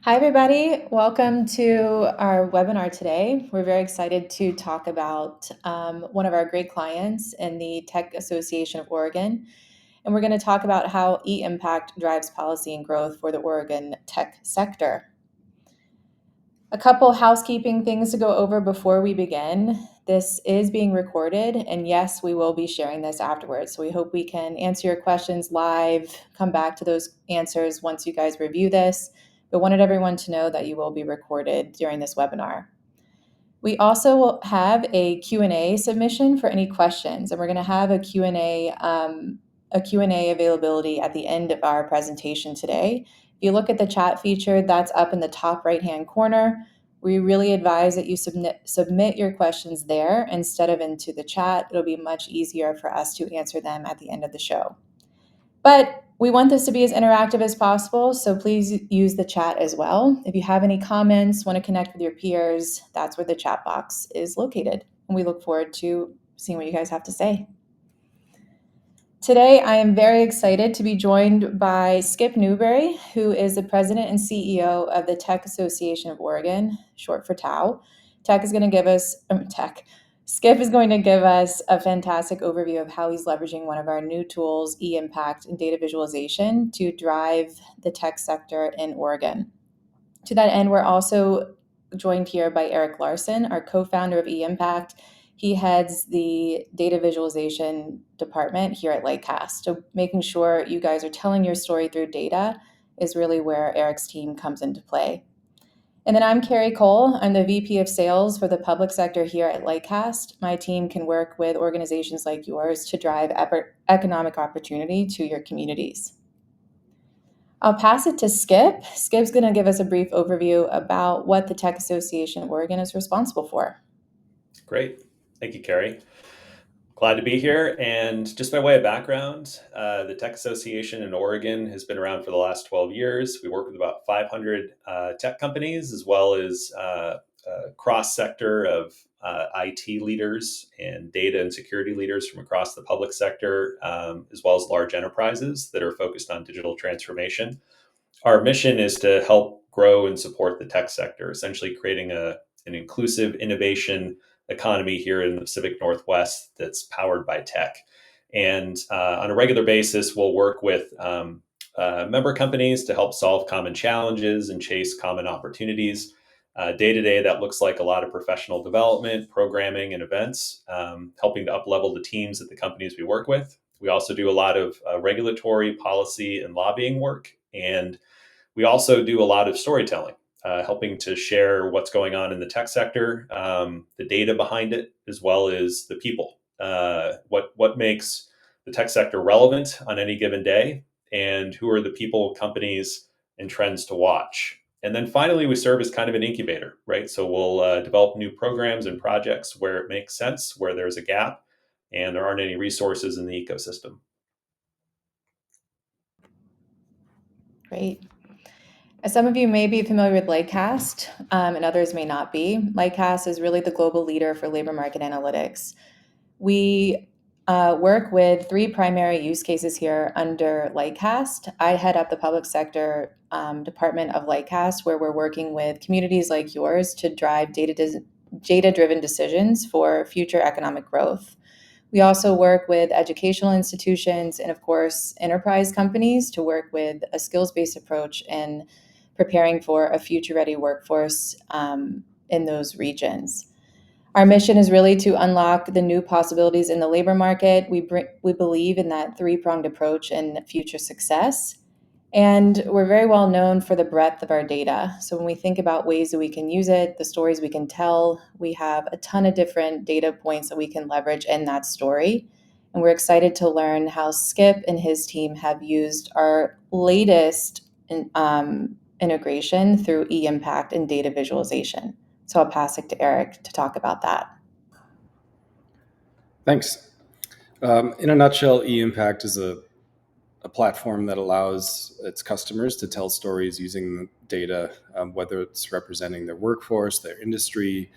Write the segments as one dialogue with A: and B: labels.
A: Hi, everybody. Welcome to our webinar today. We're very excited to talk about one of our great clients in the Tech Association of Oregon. And we're going to talk about how eIMPACT drives policy and growth for the Oregon tech sector. A couple housekeeping things to go over before we begin. This is being recorded, and yes, we will be sharing this afterwards. So we hope we can answer your questions live, come back to those answers once you guys review this, but wanted everyone to know that you will be recorded during this webinar. We also will have a Q&A submission for any questions, and we're going to have a Q&A availability at the end of our presentation today. If you look at the chat feature, that's up in the top right-hand corner. We really advise that you submit your questions there instead of into the chat. It'll be much easier for us to answer them at the end of the show. But we want this to be as interactive as possible, so please use the chat as well. If you have any comments, want to connect with your peers, that's where the chat box is located. And we look forward to seeing what you guys have to say. Today, I am very excited to be joined by Skip Newberry, who is the president and CEO of the Tech Association of Oregon, short for TAO. Skip is going to give us a fantastic overview of how he's leveraging one of our new tools, eIMPACT and data visualization, to drive the tech sector in Oregon. To that end, we're also joined here by Erik Larson, our co-founder of eIMPACT. He heads the data visualization department here at Lightcast. So making sure you guys are telling your story through data is really where Erik's team comes into play. And then I'm Carrie Cole. I'm the VP of Sales for the public sector here at Lightcast. My team can work with organizations like yours to drive economic opportunity to your communities. I'll pass it to Skip. Skip's going to give us a brief overview about what the Tech Association of Oregon is responsible for.
B: Great. Thank you, Carrie. Glad to be here. And just by way of background, the Tech Association in Oregon has been around for the last 12 years. We work with about 500 tech companies, as well as a cross-sector of IT leaders and data and security leaders from across the public sector, as well as large enterprises that are focused on digital transformation. Our mission is to help grow and support the tech sector, essentially creating an inclusive innovation economy here in the Pacific Northwest that's powered by tech. And on a regular basis, we'll work with member companies to help solve common challenges and chase common opportunities. Day to day, that looks like a lot of professional development, programming, and events, helping to up-level the teams at the companies we work with. We also do a lot of regulatory, policy, and lobbying work. And we also do a lot of storytelling, helping to share what's going on in the tech sector, the data behind it, as well as the people. What makes the tech sector relevant on any given day, and who are the people, companies, and trends to watch. And then finally, we serve as kind of an incubator, right? So we'll develop new programs and projects where it makes sense, where there's a gap, and there aren't any resources in the ecosystem.
A: Great. As some of you may be familiar with Lightcast, and others may not be, Lightcast is really the global leader for labor market analytics. We work with three primary use cases here under Lightcast. I head up the public sector department of Lightcast, where we're working with communities like yours to drive data-driven decisions for future economic growth. We also work with educational institutions and, of course, enterprise companies to work with a skills-based approach in preparing for a future-ready workforce in those regions. Our mission is really to unlock the new possibilities in the labor market. We believe in that three-pronged approach and future success. And we're very well known for the breadth of our data. So when we think about ways that we can use it, the stories we can tell, we have a ton of different data points that we can leverage in that story. And we're excited to learn how Skip and his team have used our latest integration through eIMPACT and data visualization. So I'll pass it to Erik to talk about that.
C: Thanks. In a nutshell, eIMPACT is a platform that allows its customers to tell stories using data, whether it's representing their workforce, their industry,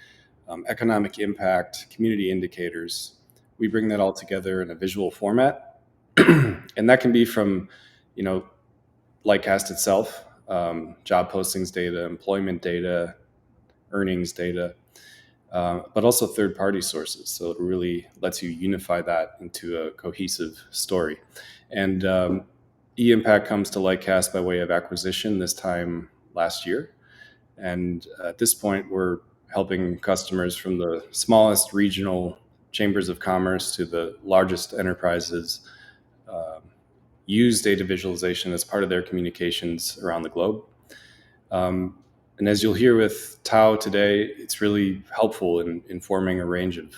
C: economic impact, community indicators. We bring that all together in a visual format. And that can be from, Lightcast itself, job postings data, employment data, earnings data, but also third-party sources. So it really lets you unify that into a cohesive story. And eIMPACT comes to Lightcast by way of acquisition this time last year. And at this point, we're helping customers from the smallest regional chambers of commerce to the largest enterprises use data visualization as part of their communications around the globe. And as you'll hear with TAO today, it's really helpful in informing a range of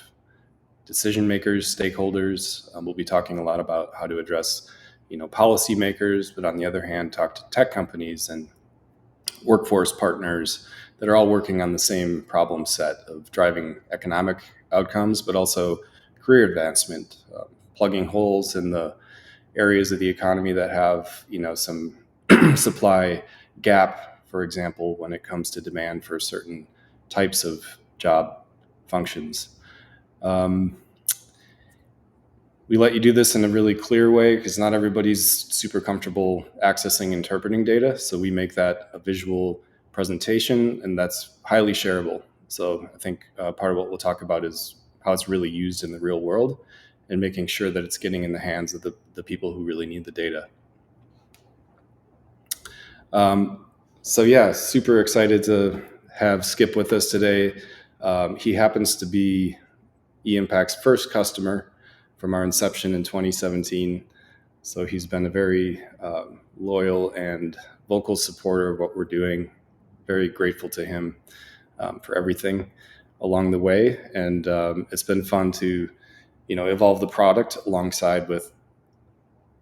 C: decision makers, stakeholders. We'll be talking a lot about how to address, policymakers, but on the other hand, talk to tech companies and workforce partners that are all working on the same problem set of driving economic outcomes, but also career advancement, plugging holes in the areas of the economy that have, some supply gap, for example, when it comes to demand for certain types of job functions. We let you do this in a really clear way because not everybody's super comfortable accessing interpreting data. So we make that a visual presentation, and that's highly shareable. So I think part of what we'll talk about is how it's really used in the real world and making sure that it's getting in the hands of the people who really need the data. Super excited to have Skip with us today. He happens to be eIMPACT's first customer from our inception in 2017. So he's been a very loyal and vocal supporter of what we're doing. Very grateful to him for everything along the way. And it's been fun to, evolve the product alongside with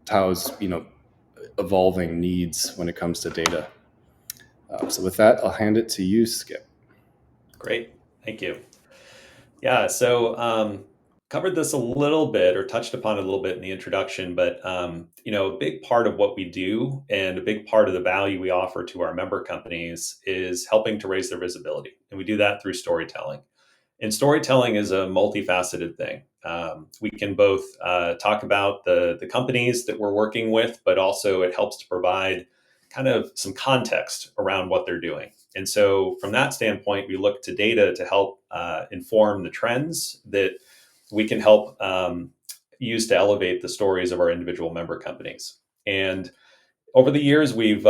C: TAO's, evolving needs when it comes to data. So with that, I'll hand it to you, Skip.
B: Great. Thank you. Yeah, so covered this a little bit or touched upon it a little bit in the introduction, but a big part of what we do and a big part of the value we offer to our member companies is helping to raise their visibility. And we do that through storytelling. And storytelling is a multifaceted thing. We can both talk about the companies that we're working with, but also it helps to provide kind of some context around what they're doing. And so from that standpoint, we look to data to help inform the trends that we can help use to elevate the stories of our individual member companies. And over the years, we've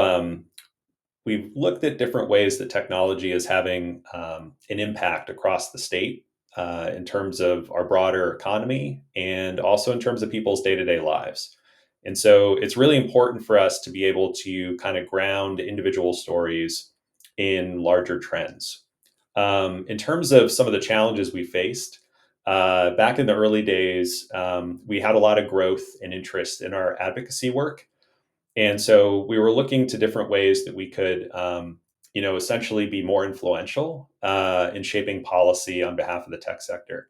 B: looked at different ways that technology is having an impact across the state in terms of our broader economy and also in terms of people's day-to-day lives. And so it's really important for us to be able to kind of ground individual stories in larger trends. In terms of some of the challenges we faced, back in the early days, we had a lot of growth and interest in our advocacy work. And so we were looking to different ways that we could, essentially be more influential in shaping policy on behalf of the tech sector.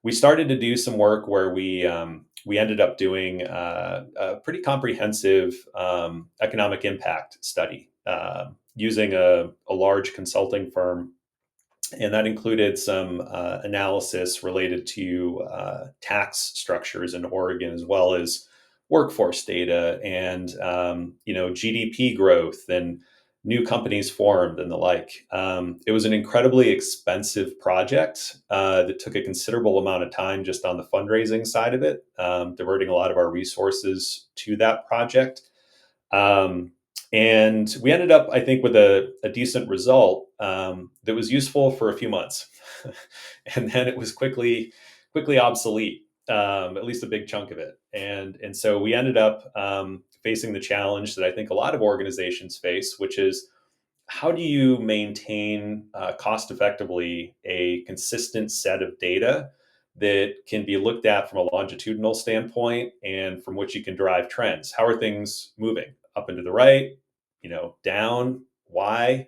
B: We started to do some work where we ended up doing a pretty comprehensive economic impact study using a large consulting firm. And that included some analysis related to tax structures in Oregon, as well as workforce data and GDP growth and new companies formed and the like. It was an incredibly expensive project that took a considerable amount of time just on the fundraising side of it, diverting a lot of our resources to that project. And we ended up, I think, with a decent result that was useful for a few months. And then it was quickly obsolete, at least a big chunk of it. And so we ended up facing the challenge that I think a lot of organizations face, which is how do you maintain cost effectively a consistent set of data that can be looked at from a longitudinal standpoint and from which you can derive trends? How are things moving? Up and to the right, down, why?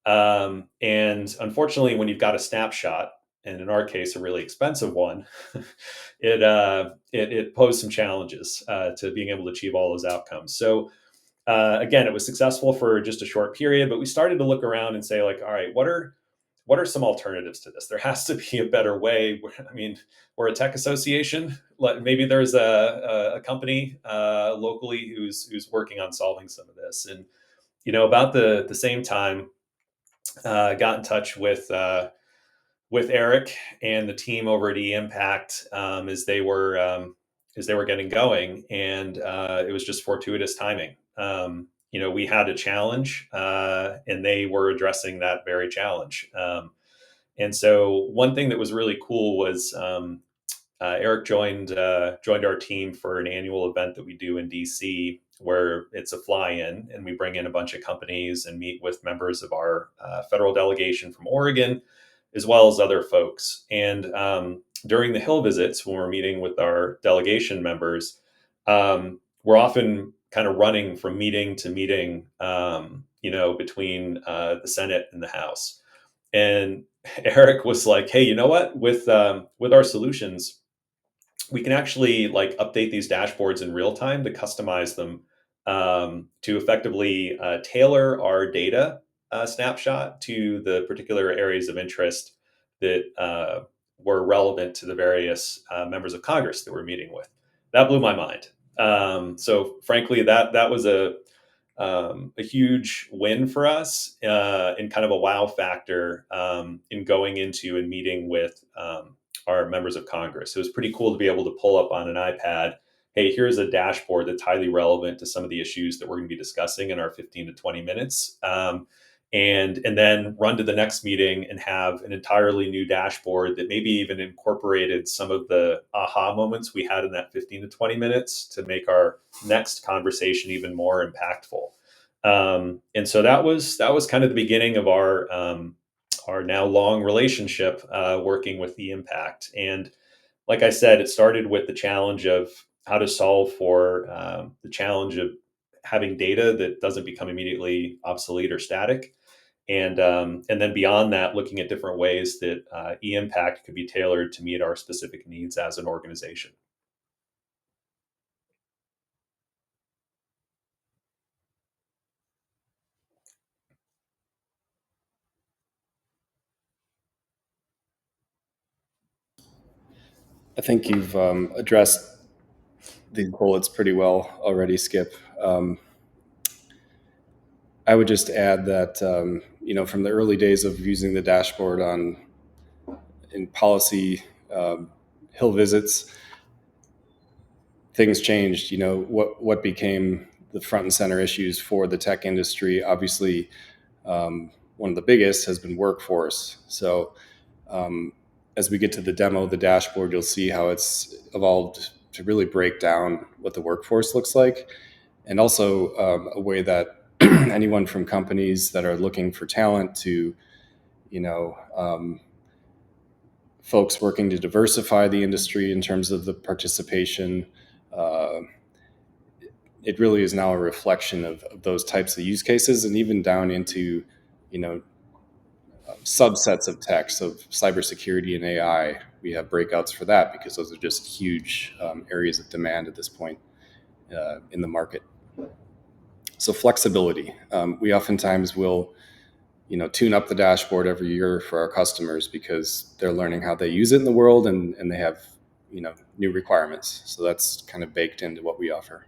B: And unfortunately, when you've got a snapshot, and in our case, a really expensive one, it posed some challenges to being able to achieve all those outcomes. So again, it was successful for just a short period, but we started to look around and say, like, all right, what are some alternatives to this? There has to be a better way. I mean, we're a tech association. Maybe there's a company locally who's working on solving some of this. about the same time, got in touch with Erik and the team over at eIMPACT as they were getting going, and it was just fortuitous timing. We had a challenge, and they were addressing that very challenge. And so, one thing that was really cool was Erik joined our team for an annual event that we do in DC, where it's a fly-in, and we bring in a bunch of companies and meet with members of our federal delegation from Oregon, as well as other folks. And during the Hill visits, when we're meeting with our delegation members, we're often kind of running from meeting to meeting, between the Senate and the House. And Erik was like, "Hey, you know what? With our solutions, we can actually like update these dashboards in real time to customize them, to effectively tailor our data snapshot to the particular areas of interest that were relevant to the various members of Congress that we're meeting with." That blew my mind. So frankly, that was a huge win for us, and kind of a wow factor, in going into and meeting with our members of Congress. It was pretty cool to be able to pull up on an iPad, "Hey, here's a dashboard that's highly relevant to some of the issues that we're going to be discussing in our 15 to 20 minutes." And then run to the next meeting and have an entirely new dashboard that maybe even incorporated some of the aha moments we had in that 15 to 20 minutes to make our next conversation even more impactful. And so that was kind of the beginning of our now long relationship, working with the eIMPACT. And like I said, it started with the challenge of how to solve for the challenge of having data that doesn't become immediately obsolete or static. And then beyond that, looking at different ways that eIMPACT could be tailored to meet our specific needs as an organization.
C: I think you've addressed these bullets pretty well already, Skip. I would just add that from the early days of using the dashboard in policy Hill visits, things changed. What became the front and center issues for the tech industry. Obviously, one of the biggest has been workforce. So as we get to the demo of the dashboard, you'll see how it's evolved to really break down what the workforce looks like, and also a way that anyone from companies that are looking for talent to, folks working to diversify the industry in terms of the participation, it really is now a reflection of those types of use cases, and even down into, subsets of tech. So cybersecurity and AI, we have breakouts for that because those are just huge areas of demand at this point in the market. So flexibility. We oftentimes will, tune up the dashboard every year for our customers because they're learning how they use it in the world, and they have, new requirements. So that's kind of baked into what we offer.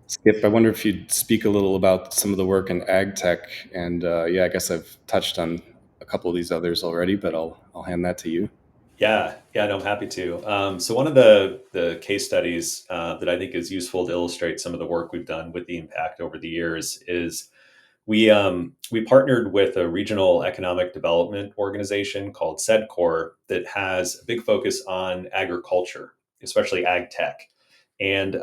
C: Skip, I wonder if you'd speak a little about some of the work in Agtech, and I guess I've touched on a couple of these others already, but I'll hand that to you.
B: Yeah, no, I'm happy to. So one of the case studies that I think is useful to illustrate some of the work we've done with the eIMPACT over the years is we partnered with a regional economic development organization called SEDCOR that has a big focus on agriculture, especially ag tech. And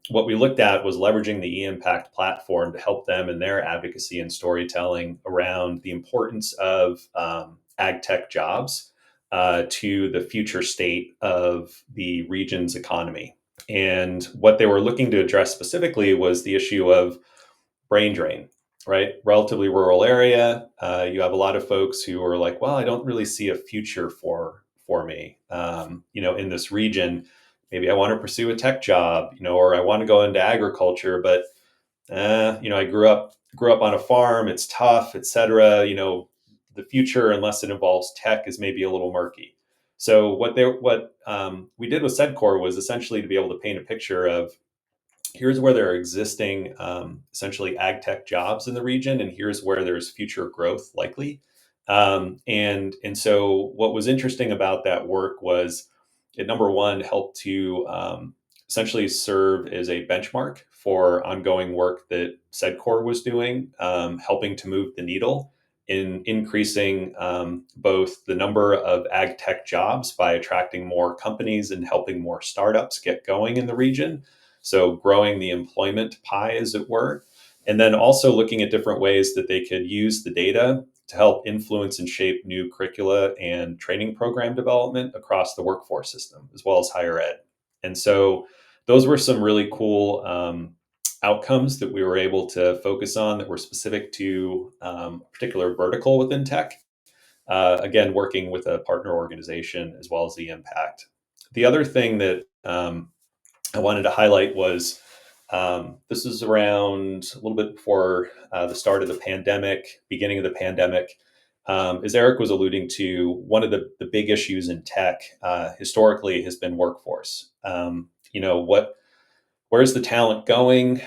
B: what we looked at was leveraging the eIMPACT platform to help them in their advocacy and storytelling around the importance of ag tech jobs to the future state of the region's economy. And what they were looking to address specifically was the issue of brain drain, right? Relatively rural area. You have a lot of folks who are like, well, I don't really see a future for me, in this region. Maybe I want to pursue a tech job, or I want to go into agriculture, but I grew up on a farm. It's tough, etc. The future, unless it involves tech, is maybe a little murky. So what we did with Sedcore was essentially to be able to paint a picture of here's where there are existing essentially Agtech jobs in the region, and here's where there's future growth likely. And so what was interesting about that work was it, number one, helped to essentially serve as a benchmark for ongoing work that Sedcore was doing, helping to move the needle in increasing both the number of ag tech jobs by attracting more companies and helping more startups get going in the region. So growing the employment pie, as it were, and then also looking at different ways that they could use the data to help influence and shape new curricula and training program development across the workforce system, as well as higher ed. And so those were some really cool outcomes that we were able to focus on that were specific to a particular vertical within tech. Again, working with a partner organization as well as the eIMPACT. The other thing that I wanted to highlight was this is around a little bit before the start of the pandemic, beginning of the pandemic. As Erik was alluding to, one of the big issues in tech historically has been workforce. Where's the talent going?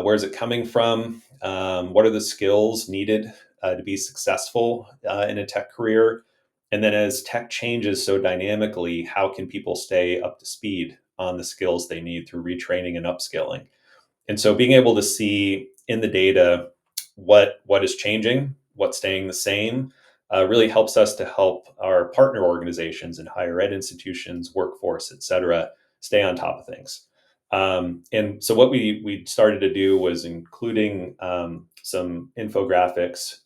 B: Where's it coming from? What are the skills needed to be successful in a tech career? And then as tech changes so dynamically, how can people stay up to speed on the skills they need through retraining and upskilling? And so being able to see in the data what is changing, what's staying the same, really helps us to help our partner organizations and higher ed institutions, workforce, et cetera, stay on top of things. And so what we started to do was including some infographics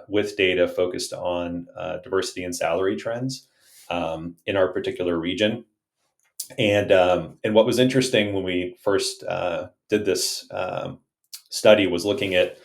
B: with data focused on diversity and salary trends in our particular region. And what was interesting when we first did this study was looking at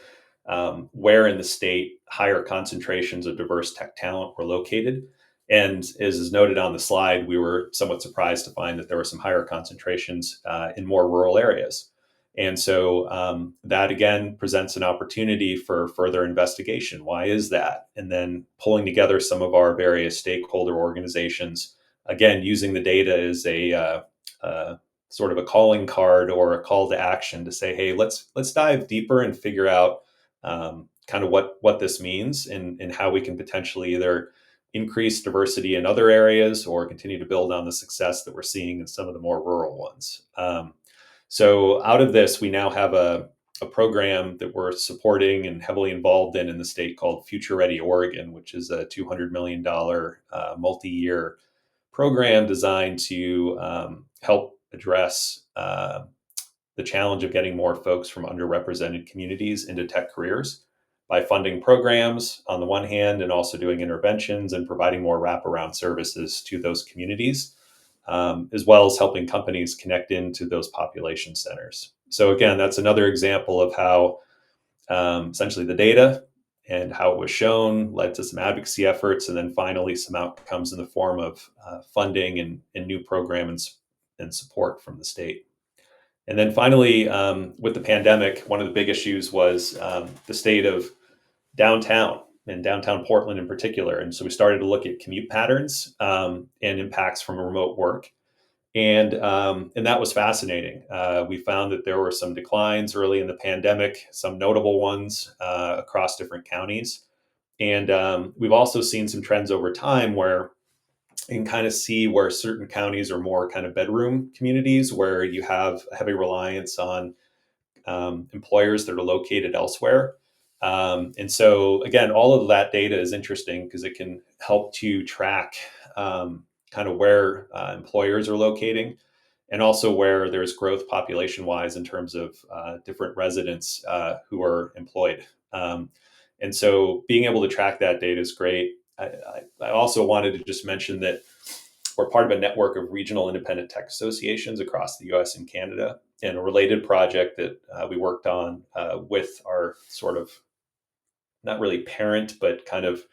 B: where in the state higher concentrations of diverse tech talent were located. And as is noted on the slide, we were somewhat surprised to find that there were some higher concentrations in more rural areas. And so that again presents an opportunity for further investigation. Why is that? And then pulling together some of our various stakeholder organizations, again, using the data as a sort of a calling card or a call to action to say, hey, let's dive deeper and figure out kind of what this means and how we can potentially either increase diversity in other areas or continue to build on the success that we're seeing in some of the more rural ones. So out of this, we now have a program that we're supporting and heavily involved in the state called Future Ready Oregon, which is a $200 million multi-year program designed to help address the challenge of getting more folks from underrepresented communities into tech careers by funding programs on the one hand and also doing interventions and providing more wraparound services to those communities, as well as helping companies connect into those population centers. So again, that's another example of how essentially the data and how it was shown led to some advocacy efforts, and then finally some outcomes in the form of funding and new programs and support from the state. And then finally, with the pandemic, one of the big issues was the state of downtown and downtown Portland in particular. And so we started to look at commute patterns and impacts from remote work. And that was fascinating. We found that there were some declines early in the pandemic, some notable ones across different counties. And we've also seen some trends over time where you can kind of see where certain counties are more kind of bedroom communities where you have a heavy reliance on employers that are located elsewhere. And so, again, all of that data is interesting because it can help to track kind of where employers are locating and also where there's growth population wise in terms of different residents who are employed. And so being able to track that data is great. I also wanted to just mention that we're part of a network of regional independent tech associations across the US and Canada. And a related project that we worked on with our sort of not really parent, but kind of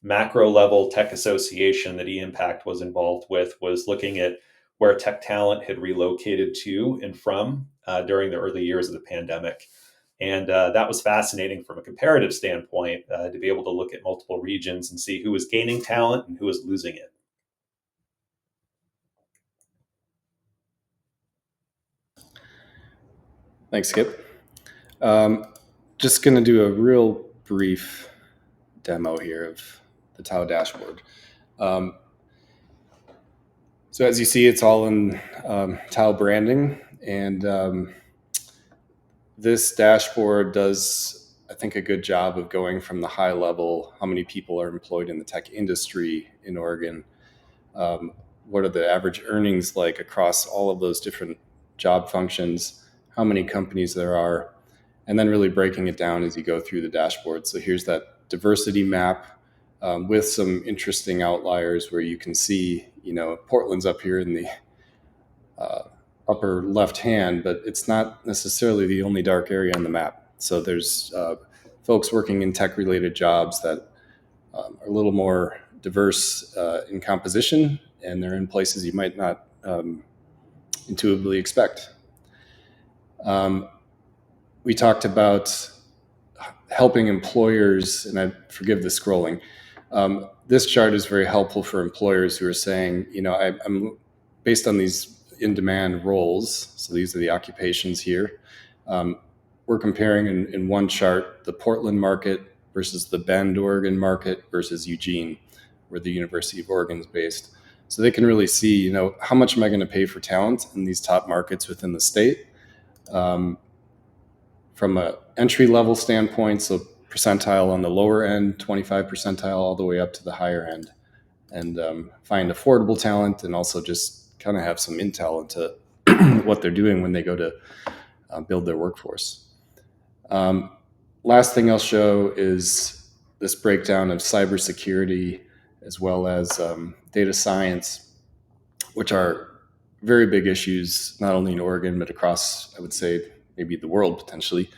B: macro level tech association that eIMPACT was involved with was looking at where tech talent had relocated to and from during the early years of the pandemic. And that was fascinating from a comparative standpoint to be able to look at multiple regions and see who was gaining talent and who was losing it.
C: Thanks, Skip. Just going to do a real brief demo here of the TAO dashboard. So as you see, it's all in TAO branding, and this dashboard does, I think, a good job of going from the high level, how many people are employed in the tech industry in Oregon, what are the average earnings like across all of those different job functions, how many companies there are, and then really breaking it down as you go through the dashboard. So here's that diversity map with some interesting outliers where you can see, Portland's up here in the upper left hand, but it's not necessarily the only dark area on the map. So there's folks working in tech related jobs that are a little more diverse in composition, and they're in places you might not intuitively expect. We talked about helping employers, and I forgive the scrolling. This chart is very helpful for employers who are saying, I'm based on these in-demand roles. So these are the occupations here. We're comparing in one chart the Portland market versus the Bend, Oregon market versus Eugene, where the University of Oregon is based. So they can really see, how much am I going to pay for talent in these top markets within the state? From an entry level standpoint, so percentile on the lower end, 25 percentile all the way up to the higher end, and find affordable talent, and also just kind of have some intel into what they're doing when they go to build their workforce. Last thing I'll show is this breakdown of cybersecurity as well as data science, which are very big issues, not only in Oregon, but across, I would say, maybe the world potentially.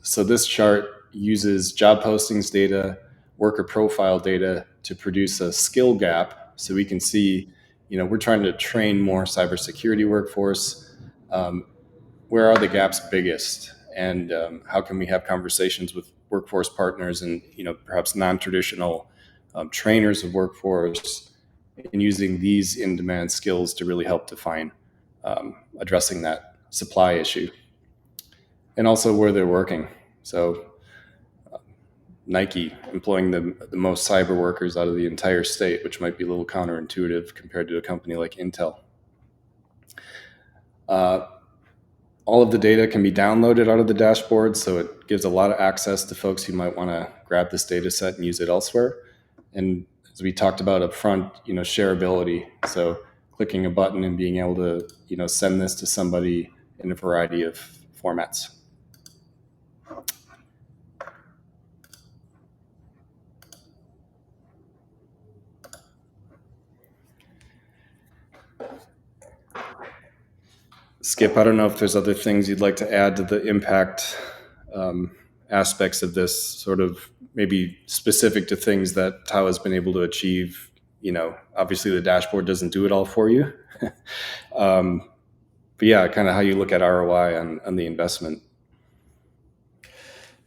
C: So this chart uses job postings data, worker profile data to produce a skill gap. So we can see, we're trying to train more cybersecurity workforce. Where are the gaps biggest? And how can we have conversations with workforce partners and, perhaps non-traditional trainers of workforce in using these in-demand skills to really help define addressing that supply issue. And also where they're working. So Nike employing the most cyber workers out of the entire state, which might be a little counterintuitive compared to a company like Intel. All of the data can be downloaded out of the dashboard, so it gives a lot of access to folks who might want to grab this data set and use it elsewhere. And as we talked about up front, shareability. So clicking a button and being able to, send this to somebody in a variety of formats. Skip, I don't know if there's other things you'd like to add to the impact aspects of this, sort of maybe specific to things that TAO has been able to achieve. Obviously the dashboard doesn't do it all for you. But yeah, kind of how you look at ROI on the investment.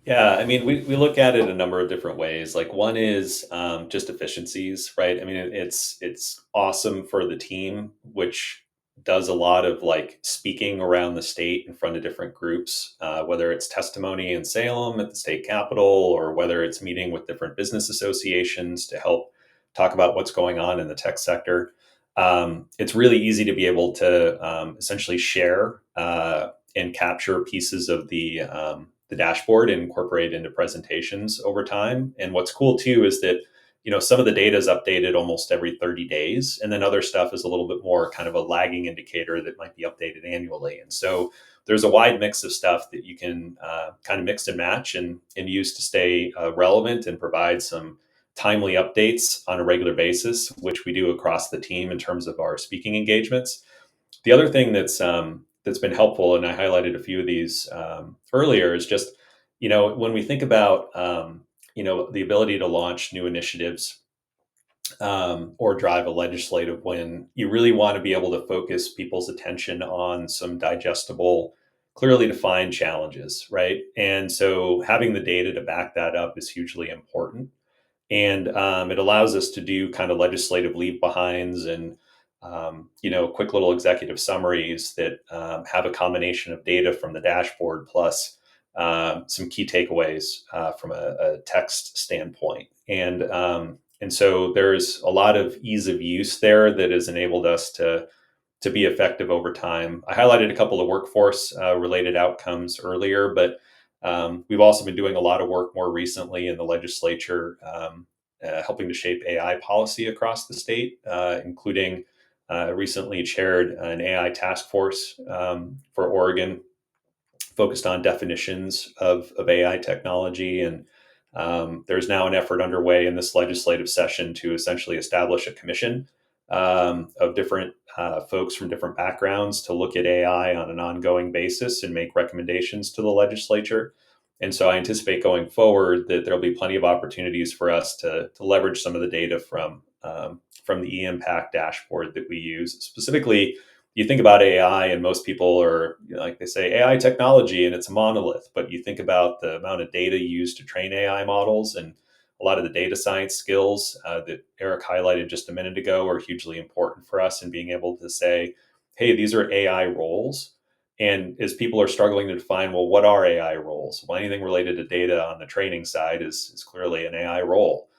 B: Yeah, I mean, we look at it a number of different ways. Like one is just efficiencies, right? I mean, it's awesome for the team, which does a lot of like speaking around the state in front of different groups, whether it's testimony in Salem at the state capitol, or whether it's meeting with different business associations to help talk about what's going on in the tech sector. It's really easy to be able to essentially share and capture pieces of the dashboard and incorporate into presentations over time. And what's cool too is that, some of the data is updated almost every 30 days. And then other stuff is a little bit more kind of a lagging indicator that might be updated annually. And so there's a wide mix of stuff that you can kind of mix and match and use to stay relevant and provide some timely updates on a regular basis, which we do across the team in terms of our speaking engagements. The other thing that's been helpful, and I highlighted a few of these earlier, is just, when we think about, the ability to launch new initiatives or drive a legislative win, you really want to be able to focus people's attention on some digestible, clearly defined challenges, right? And so having the data to back that up is hugely important. And it allows us to do kind of legislative leave behinds and quick little executive summaries that have a combination of data from the dashboard plus some key takeaways from a text standpoint. And so there's a lot of ease of use there that has enabled us to be effective over time. I highlighted a couple of workforce related outcomes earlier, but we've also been doing a lot of work more recently in the legislature, helping to shape AI policy across the state, including recently chaired an AI task force for Oregon focused on definitions of AI technology. And there's now an effort underway in this legislative session to essentially establish a commission of different folks from different backgrounds to look at AI on an ongoing basis and make recommendations to the legislature. And so I anticipate going forward that there'll be plenty of opportunities for us to leverage some of the data from the eIMPACT dashboard that we use. Specifically, you think about AI and most people are, like they say, AI technology and it's a monolith, but you think about the amount of data used to train AI models, and a lot of the data science skills that Erik highlighted just a minute ago are hugely important for us in being able to say, hey, these are AI roles. And as people are struggling to define, well, what are AI roles? Well, anything related to data on the training side is clearly an AI role.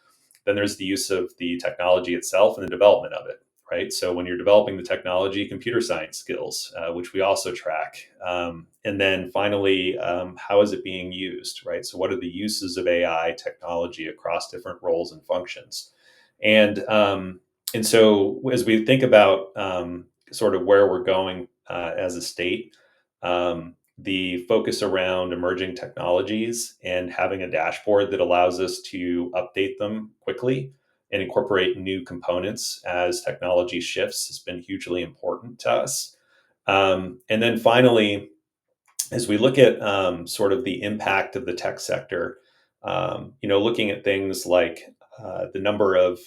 B: Then there's the use of the technology itself and the development of it, right? So when you're developing the technology, computer science skills, which we also track. And then finally, how is it being used, right? So what are the uses of AI technology across different roles and functions? And so as we think about sort of where we're going as a state, the focus around emerging technologies and having a dashboard that allows us to update them quickly and incorporate new components as technology shifts has been hugely important to us. And then finally, as we look at sort of the impact of the tech sector, looking at things like the number of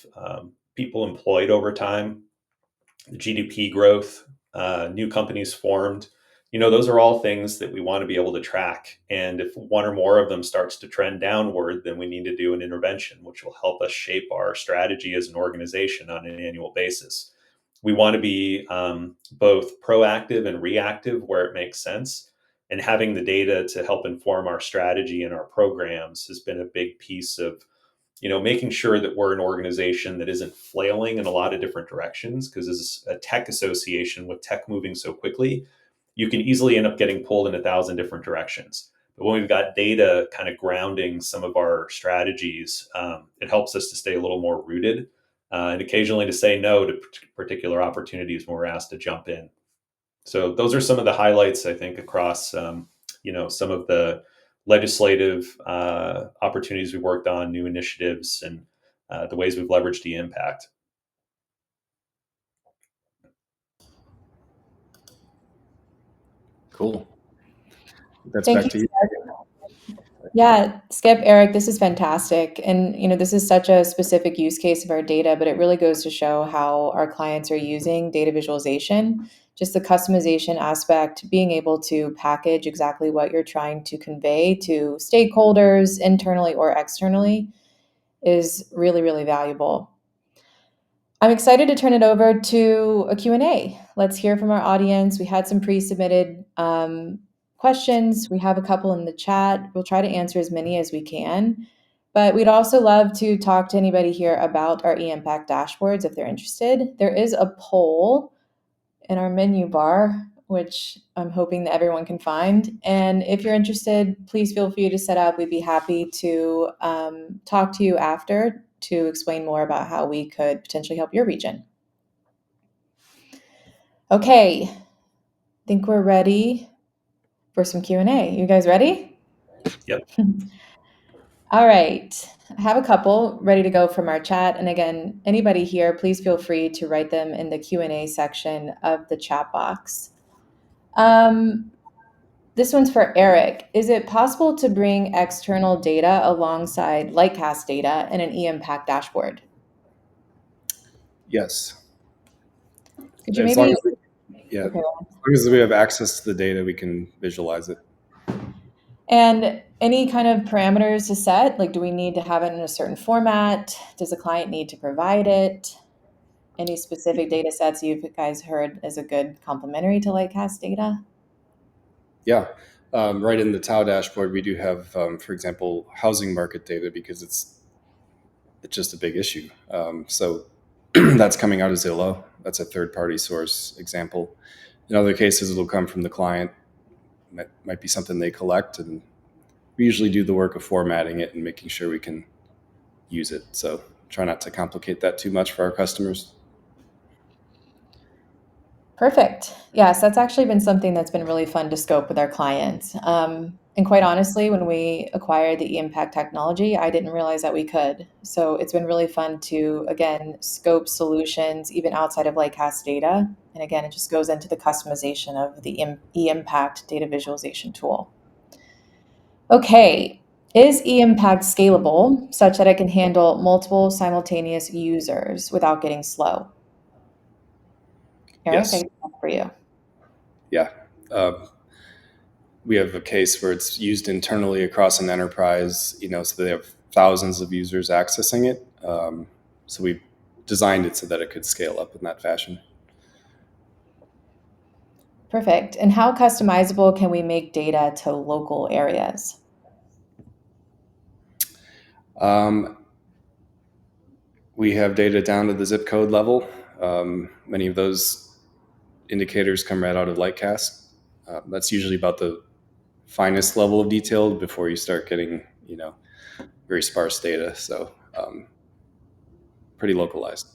B: people employed over time, the GDP growth, new companies formed, those are all things that we want to be able to track. And if one or more of them starts to trend downward, then we need to do an intervention, which will help us shape our strategy as an organization on an annual basis. We want to be both proactive and reactive where it makes sense. And having the data to help inform our strategy and our programs has been a big piece of making sure that we're an organization that isn't flailing in a lot of different directions, because as a tech association with tech moving so quickly, you can easily end up getting pulled in 1,000 different directions. But when we've got data kind of grounding some of our strategies, it helps us to stay a little more rooted and occasionally to say no to particular opportunities when we're asked to jump in. So those are some of the highlights, I think, across some of the legislative opportunities we worked on, new initiatives, and the ways we've leveraged the impact.
C: Cool. That's
A: Thank
C: back to
A: you.
C: you.
A: Yeah, Skip, Erik, this is fantastic. And this is such a specific use case of our data, but it really goes to show how our clients are using data visualization, just the customization aspect, being able to package exactly what you're trying to convey to stakeholders internally or externally is really, really valuable. I'm excited to turn it over to a Q&A. Let's hear from our audience. We had some pre-submitted questions. We have a couple in the chat. We'll try to answer as many as we can. But we'd also love to talk to anybody here about our eIMPACT dashboards if they're interested. There is a poll in our menu bar, which I'm hoping that everyone can find. And if you're interested, please feel free to set up. We'd be happy to talk to you after to explain more about how we could potentially help your region. Okay, I think we're ready for some Q&A. You guys ready?
B: Yep.
A: All right. I have a couple ready to go from our chat. And again, anybody here, please feel free to write them in the Q&A section of the chat box. This one's for Erik. Is it possible to bring external data alongside Lightcast data in an eIMPACT dashboard?
C: Yes.
A: Could you
C: As
A: maybe...
C: long as we have access to the data, we can visualize it.
A: And any kind of parameters to set? Like, do we need to have it in a certain format? Does the client need to provide it? any specific data sets you guys heard as a good complementary to Lightcast data?
C: Yeah. Right in the TAO dashboard, we do have, for example, housing market data because it's just a big issue. So that's coming out of Zillow. That's a third-party source example. In other cases, it'll come from the client. Might be something they collect, and we usually do the work of formatting it and making sure we can use it. So try not to complicate that too much for our customers.
A: Perfect. Yes, that's actually been something that's been really fun to scope with our clients. And quite honestly, when we acquired the eIMPACT technology, I didn't realize that we could. So it's been really fun to, again, scope solutions even outside of Lightcast data. And again, it just goes into the customization of the eIMPACT data visualization tool. Okay, is eIMPACT scalable such that it can handle multiple simultaneous users without getting slow? Erik,
C: Yes.
A: I guess that's for you.
C: Yeah. We have a case where it's used internally across an enterprise, so they have thousands of users accessing it. So we designed it so that it could scale up in that fashion.
A: Perfect. And how customizable can we make data to local areas?
C: We have data down to the zip code level. Many of those indicators come right out of Lightcast. That's usually about the finest level of detail before you start getting, very sparse data. So pretty localized.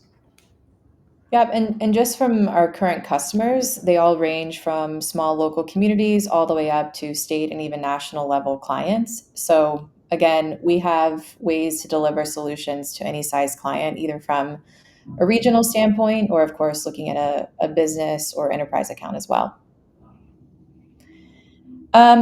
A: Yep, and just from our current customers, they all range from small local communities all the way up to state and even national level clients. So again, we have ways to deliver solutions to any size client, either from a regional standpoint or, of course, looking at a business or enterprise account as well.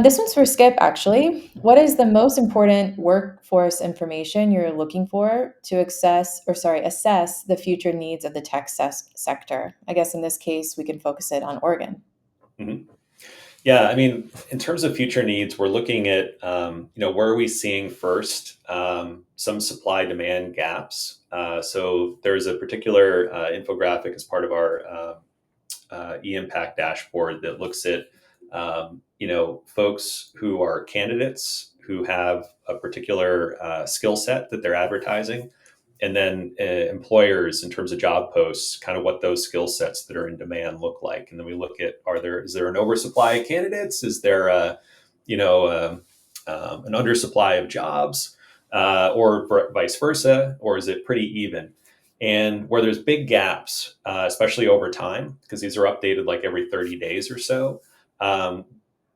A: This one's for Skip, actually. What is the most important workforce information you're looking for to assess the future needs of the tech sector? I guess in this case, we can focus it on Oregon.
B: Mm-hmm. Yeah, I mean, in terms of future needs, we're looking at, where are we seeing first some supply demand gaps. So there's a particular infographic as part of our eIMPACT dashboard that looks at, folks who are candidates who have a particular skill set that they're advertising, and then employers in terms of job posts, kind of what those skill sets that are in demand look like. And then we look at, is there an oversupply of candidates? Is there an undersupply of jobs, or vice versa, or is it pretty even? And where there's big gaps, especially over time, because these are updated like every 30 days or so,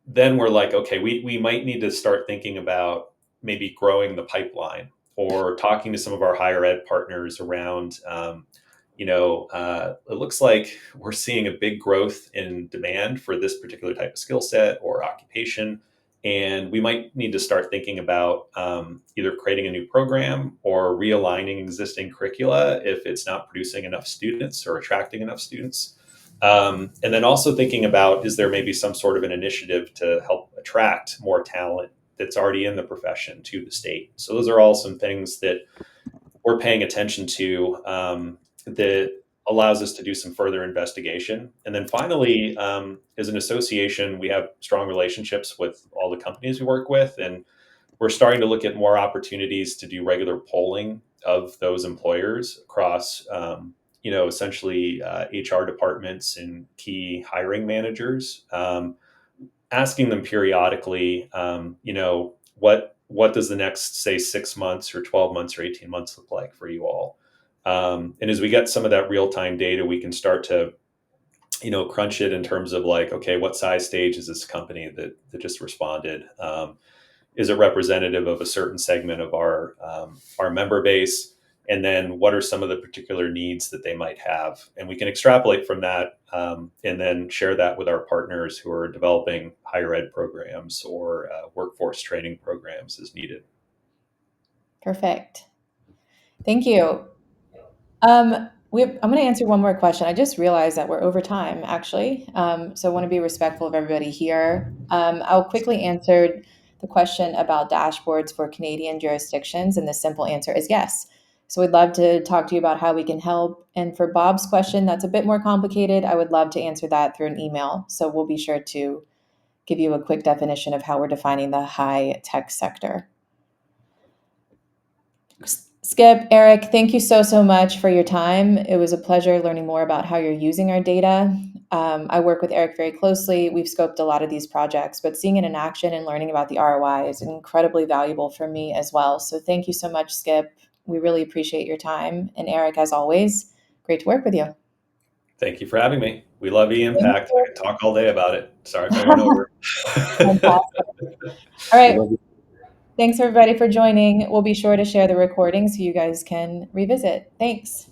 B: then we're like, okay, we might need to start thinking about maybe growing the pipeline or talking to some of our higher ed partners around, it looks like we're seeing a big growth in demand for this particular type of skill set or occupation. And we might need to start thinking about either creating a new program or realigning existing curricula if it's not producing enough students or attracting enough students. And then also thinking about, is there maybe some sort of an initiative to help attract more talent that's already in the profession to the state? So those are all some things that we're paying attention to that allows us to do some further investigation. And then finally, as an association, we have strong relationships with all the companies we work with, and we're starting to look at more opportunities to do regular polling of those employers across, essentially HR departments and key hiring managers, asking them periodically, what does the next, say, 6 months or 12 months or 18 months look like for you all? And as we get some of that real-time data, we can start to, crunch it in terms of like, okay, what size stage is this company that just responded? Is it representative of a certain segment of our member base? And then what are some of the particular needs that they might have? And we can extrapolate from that and then share that with our partners who are developing higher ed programs or workforce training programs as needed.
A: Perfect. Thank you. I'm going to answer one more question. I just realized that we're over time, actually. So I want to be respectful of everybody here. I'll quickly answer the question about dashboards for Canadian jurisdictions, and the simple answer is yes. So we'd love to talk to you about how we can help. And for Bob's question, that's a bit more complicated. I would love to answer that through an email. So we'll be sure to give you a quick definition of how we're defining the high tech sector. Skip, Erik, thank you so much for your time. It was a pleasure learning more about how you're using our data. I work with Erik very closely. We've scoped a lot of these projects, but seeing it in action and learning about the ROI is incredibly valuable for me as well. So thank you so much, Skip. We really appreciate your time. And Erik, as always, great to work with you.
B: Thank you for having me. We love eIMPACT. I could talk all day about it. Sorry if I went over.
A: Fantastic. All right. Thanks, everybody, for joining. We'll be sure to share the recording so you guys can revisit. Thanks.